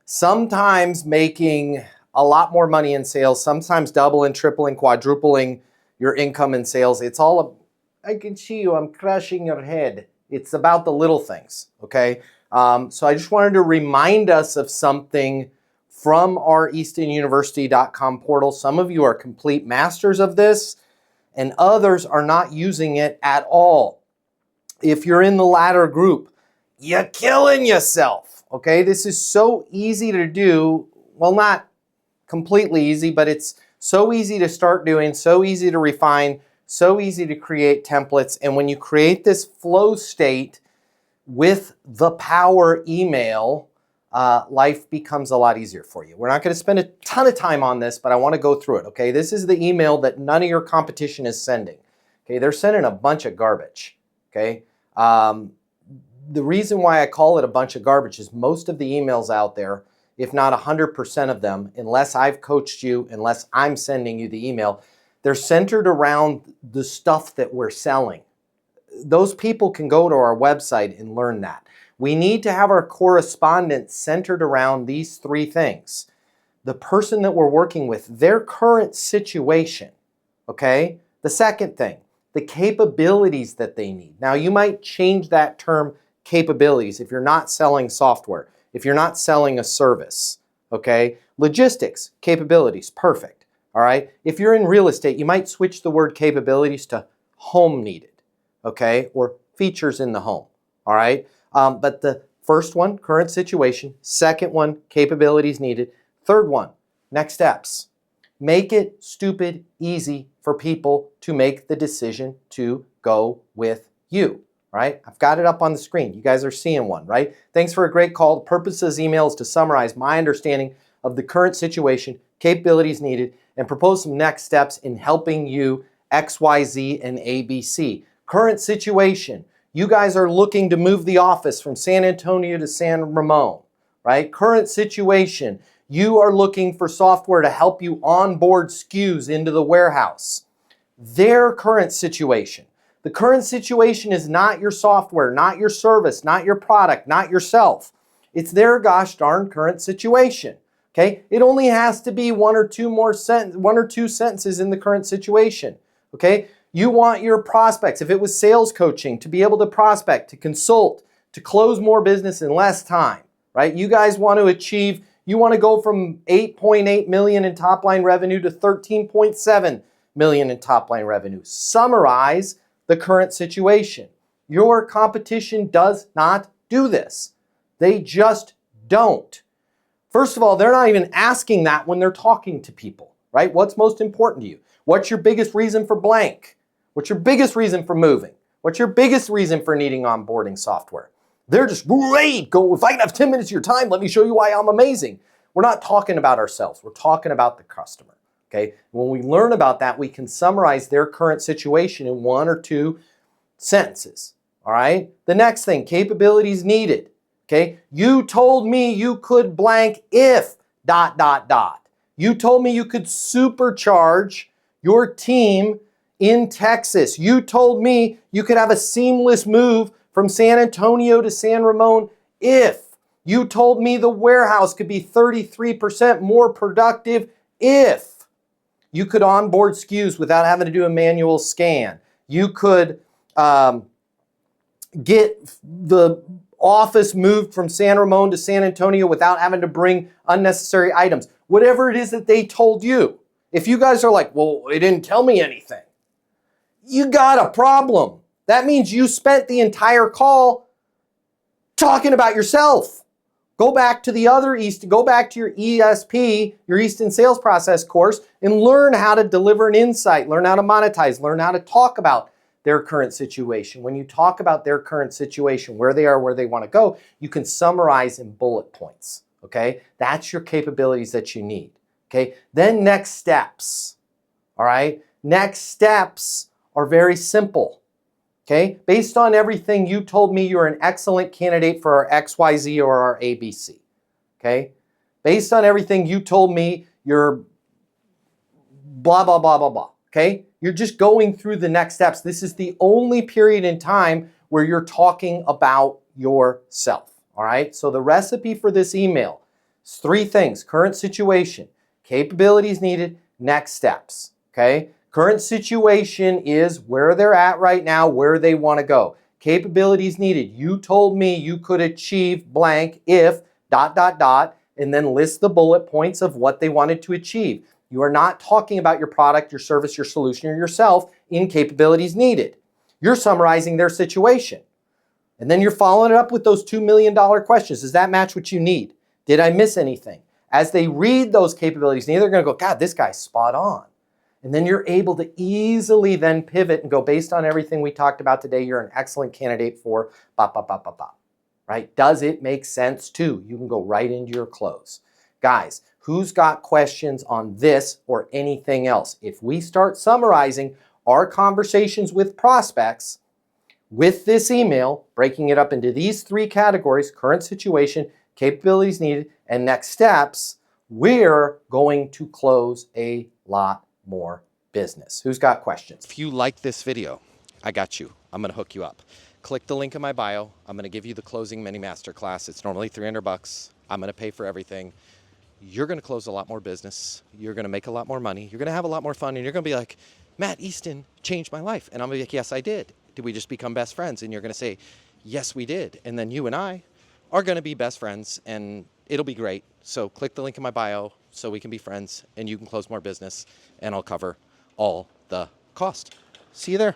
sometimes making a lot more money in sales, sometimes doubling, tripling, quadrupling your income in sales. It's all, I can see you, I'm crushing your head. It's about the little things, okay? So I just wanted to remind us of something from our eastonuniversity.com portal. Some of you are complete masters of this, and others are not using it at all. If you're in the latter group, you're killing yourself, okay? This is so easy to do. Well, not completely easy, but it's so easy to start doing, so easy to refine, so easy to create templates. And when you create this flow state with the power email, life becomes a lot easier for you. We're not going to spend a ton of time on this, but I want to go through it, okay? This is the email that none of your competition is sending, okay? They're sending a bunch of garbage, okay? The reason why I call it a bunch of garbage is most of the emails out there, if not 100% of them, unless I've coached you, unless I'm sending you the email, they're centered around the stuff that we're selling. Those people can go to our website and learn that. We need to have our correspondence centered around these three things. The person that we're working with, their current situation, okay? The second thing, the capabilities that they need. Now, you might change that term capabilities if you're not selling software, if you're not selling a service, okay? Logistics, capabilities, perfect, all right? If you're in real estate, you might switch the word capabilities to home needed, okay? Or features in the home, all right? But the first one, current situation. Second one, capabilities needed. Third one, next steps. Make it stupid easy for people to make the decision to go with you, right? I've got it up on the screen. You guys are seeing one, right? Thanks for a great call. The purpose of this email is to summarize my understanding of the current situation, capabilities needed, and propose some next steps in helping you X, Y, Z, and ABC. Current situation. You guys are looking to move the office from San Antonio to San Ramon, right? Current situation. You are looking for software to help you onboard SKUs into the warehouse. Their current situation. The current situation is not your software, not your service, not your product, not yourself. It's their gosh darn current situation. Okay? It only has to be one or two sentences in the current situation. Okay? You want your prospects, if it was sales coaching, to be able to prospect, to consult, to close more business in less time, right? You guys want to achieve, you want to go from 8.8 million in top line revenue to 13.7 million in top line revenue. Summarize the current situation. Your competition does not do this. They just don't. First of all, they're not even asking that when they're talking to people, right? What's most important to you? What's your biggest reason for blank? What's your biggest reason for moving? What's your biggest reason for needing onboarding software? They're just, great, go, if I can have 10 minutes of your time, let me show you why I'm amazing. We're not talking about ourselves. We're talking about the customer, okay? When we learn about that, we can summarize their current situation in one or two sentences, all right? The next thing, capabilities needed, okay? You told me you could blank if ... You told me you could supercharge your team in Texas. You told me you could have a seamless move from San Antonio to San Ramon if. You told me the warehouse could be 33% more productive if. You could onboard SKUs without having to do a manual scan. You could get the office moved from San Ramon to San Antonio without having to bring unnecessary items. Whatever it is that they told you. If you guys are like, well, they didn't tell me anything, you got a problem. That means you spent the entire call talking about yourself. Go back to the other Easton, go back to your ESP, your Easton Sales Process course, and learn how to deliver an insight, learn how to monetize, learn how to talk about their current situation. When you talk about their current situation, where they are, where they want to go, you can summarize in bullet points, okay? That's your capabilities that you need, okay? Then next steps, all right? Next steps are very simple, okay? Based on everything you told me, you're an excellent candidate for our XYZ or our ABC, okay? Based on everything you told me, you're blah, blah, blah, blah, blah, okay? You're just going through the next steps. This is the only period in time where you're talking about yourself, all right? So the recipe for this email, It's three things: current situation, capabilities needed, next steps. Okay? Current situation is where they're at right now, where they want to go. Capabilities needed. You told me you could achieve blank if ... and then list the bullet points of what they wanted to achieve. You are not talking about your product, your service, your solution, or yourself in capabilities needed. You're summarizing their situation. And then you're following it up with those $2 million questions. Does that match what you need? Did I miss anything? As they read those capabilities needed, they're going to go, God, this guy's spot on. And then you're able to easily then pivot and go, based on everything we talked about today, you're an excellent candidate for ... Right? Does it make sense too? You can go right into your close. Guys, who's got questions on this or anything else? If we start summarizing our conversations with prospects with this email, breaking it up into these three categories: current situation, capabilities needed, and next steps, we're going to close a lot more business. Who's got questions? If you like this video, I got you. I'm going to hook you up. Click the link in my bio. I'm going to give you the closing mini masterclass. It's normally $300. I'm going to pay for everything. You're going to close a lot more business. You're going to make a lot more money. You're going to have a lot more fun. And you're going to be like, Matt Easton changed my life. And I'm going to be like, yes, I did. Did we just become best friends? And you're going to say, yes, we did. And then you and I are going to be best friends, and it'll be great. So click the link in my bio so we can be friends and you can close more business, and I'll cover all the cost. See you there.